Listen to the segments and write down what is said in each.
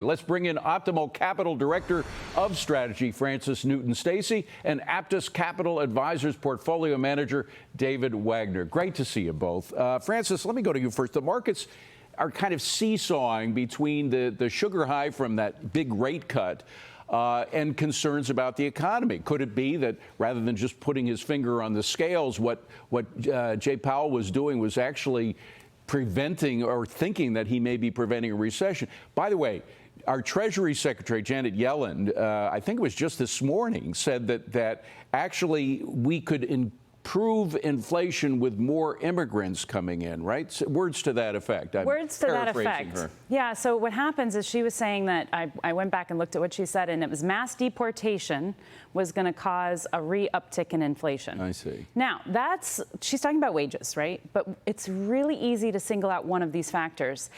Let's bring in Optimal Capital Director of Strategy, Francis Newton-Stacey, and Aptus Capital Advisors Portfolio Manager, David Wagner. Great to see you both. Francis, let me go to you first. The markets are kind of seesawing between the sugar high from that big rate cut and concerns about the economy. Could it be that rather than just putting his finger on the scales, what Jay Powell was doing was actually preventing or thinking that he may be preventing a recession? By the way, our Treasury Secretary, Janet Yellen, I think it was just this morning, said that actually we could improve inflation with more immigrants coming in, right? So words to that effect. Words to that effect. Her. Yeah, so what happens is she was saying that, I went back and looked at what she said, and it was mass deportation was going to cause a re-uptick in inflation. I see. Now, she's talking about wages, right? But it's really easy to single out one of these factors.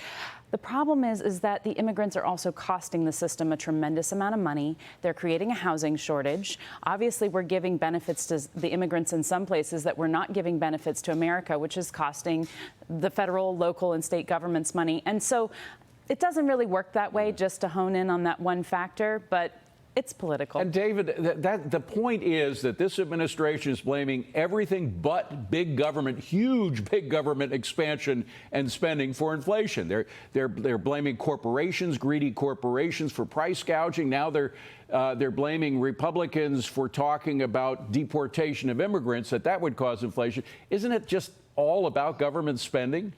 The problem is that the immigrants are also costing the system a tremendous amount of money. They're creating a housing shortage. Obviously, we're giving benefits to the immigrants in some places that we're not giving benefits to America, which is costing the federal, local, and state governments money. And so it doesn't really work that way just to hone in on that one factor, but it's political. And David, the point is that this administration is blaming everything but big government, huge big government expansion and spending for inflation. They're blaming corporations, greedy corporations, for price gouging. Now they're blaming Republicans for talking about deportation of immigrants, that would cause inflation. Isn't it just all about government spending?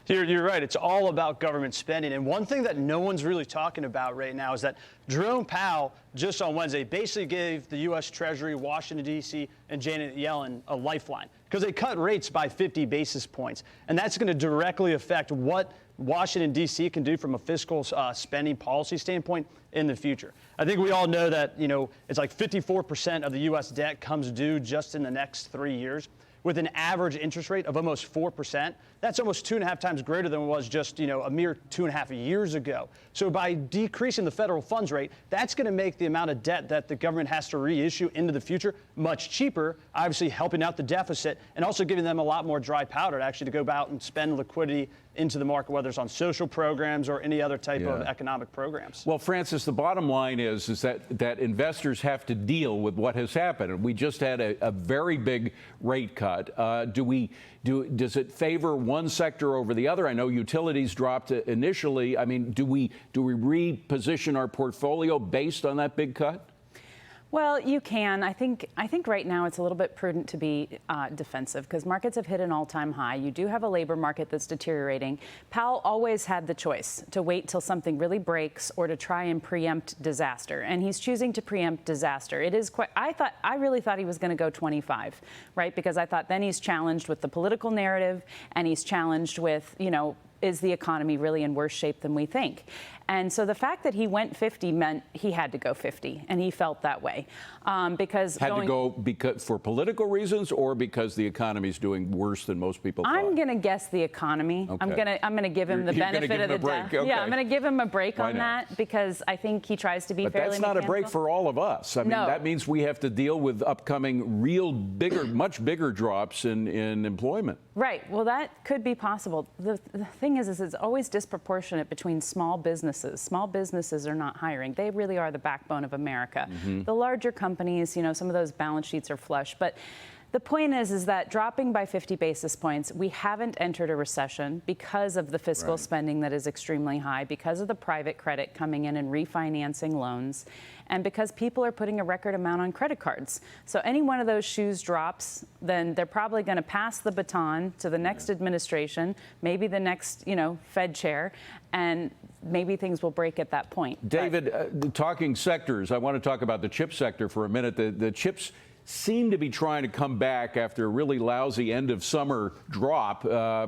You're right. It's all about government spending. And one thing that no one's really talking about right now is that Jerome Powell, just on Wednesday, basically gave the U.S. Treasury, Washington, D.C., and Janet Yellen a lifeline because they cut rates by 50 basis points. And that's going to directly affect what Washington, D.C. can do from a fiscal spending policy standpoint in the future. I think we all know that, it's like 54% of the U.S. debt comes due just in the next 3 years, with an average interest rate of almost 4%. That's almost 2.5 times greater than it was just, a mere 2.5 years ago. So by decreasing the federal funds rate, that's going to make the amount of debt that the government has to reissue into the future much cheaper, obviously helping out the deficit and also giving them a lot more dry powder actually to go out and spend liquidity into the market, whether it's on social programs or any other type of economic programs. Well, Francis, the bottom line is that investors have to deal with what has happened. And we just had a very big rate cut. Does it favor one sector over the other? I know utilities dropped initially. I mean, do we reposition our portfolio based on that big cut? Well, you can. I think right now it's a little bit prudent to be defensive because markets have hit an all-time high. You do have a labor market that's deteriorating. Powell always had the choice to wait till something really breaks or to try and preempt disaster, and he's choosing to preempt disaster. It is quite. I really thought he was going to go 25, right? Because I thought then he's challenged with the political narrative, and he's challenged with, is the economy really in worse shape than we think? And so the fact that he went 50 meant he had to go 50, and he felt that way. Because for political reasons or because the economy is doing worse than most people thought? I'm going to guess the economy. Okay. I'm going to give him the benefit of the doubt. Okay. Yeah, I'm going to give him a break on that because I think he tries to be fairly mechanical. But that's not a break for all of us. I mean, that means we have to deal with upcoming much bigger drops in employment. Right. Well, that could be possible. The thing is it's always disproportionate between small businesses. Small businesses are not hiring. They really are the backbone of America. Mm-hmm. The larger companies, some of those balance sheets are flush. But the point is that dropping by 50 basis points, we haven't entered a recession because of the fiscal spending that is extremely high, because of the private credit coming in and refinancing loans, and because people are putting a record amount on credit cards. So any one of those shoes drops, then they're probably going to pass the baton to the next administration, maybe the next, Fed chair, and maybe things will break at that point. David, talking sectors, I want to talk about the chip sector for a minute. The chips seem to be trying to come back after a really lousy end of summer drop,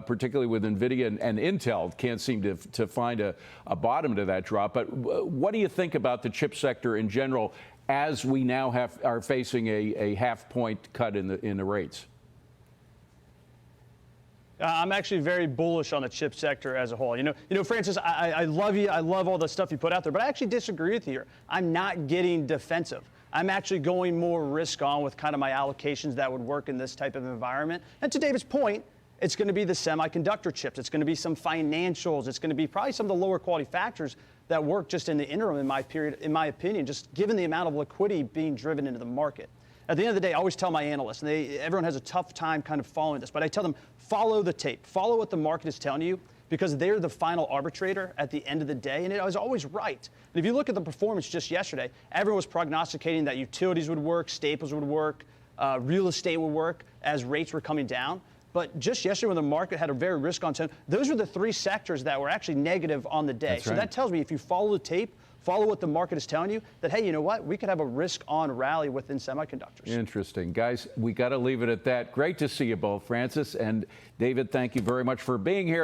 particularly with NVIDIA and Intel. Can't seem to find a bottom to that drop. But what do you think about the chip sector in general as we now are facing a half-point cut in the rates? I'm actually very bullish on the chip sector as a whole. Francis, I love you. I love all the stuff you put out there, but I actually disagree with you here. I'm not getting defensive. I'm actually going more risk on with kind of my allocations that would work in this type of environment. And to David's point, It's going to be the semiconductor chips. It's going to be some financials. It's going to be probably some of the lower quality factors that work just in the interim, in my opinion, just given the amount of liquidity being driven into the market. At the end of the day, I always tell my analysts, and everyone has a tough time kind of following this, but I tell them, follow the tape. Follow what the market is telling you, because they're the final arbitrator at the end of the day, and it was always right. And if you look at the performance just yesterday, everyone was prognosticating that utilities would work, staples would work, real estate would work as rates were coming down. But just yesterday, when the market had a very risk-on tone, those were the three sectors that were actually negative on the day. That's so right. that tells me if you follow the tape, follow what the market is telling you, that, hey, you know what? We could have a risk-on rally within semiconductors. Interesting. Guys, we got to leave it at that. Great to see you both, Francis and David. Thank you very much for being here.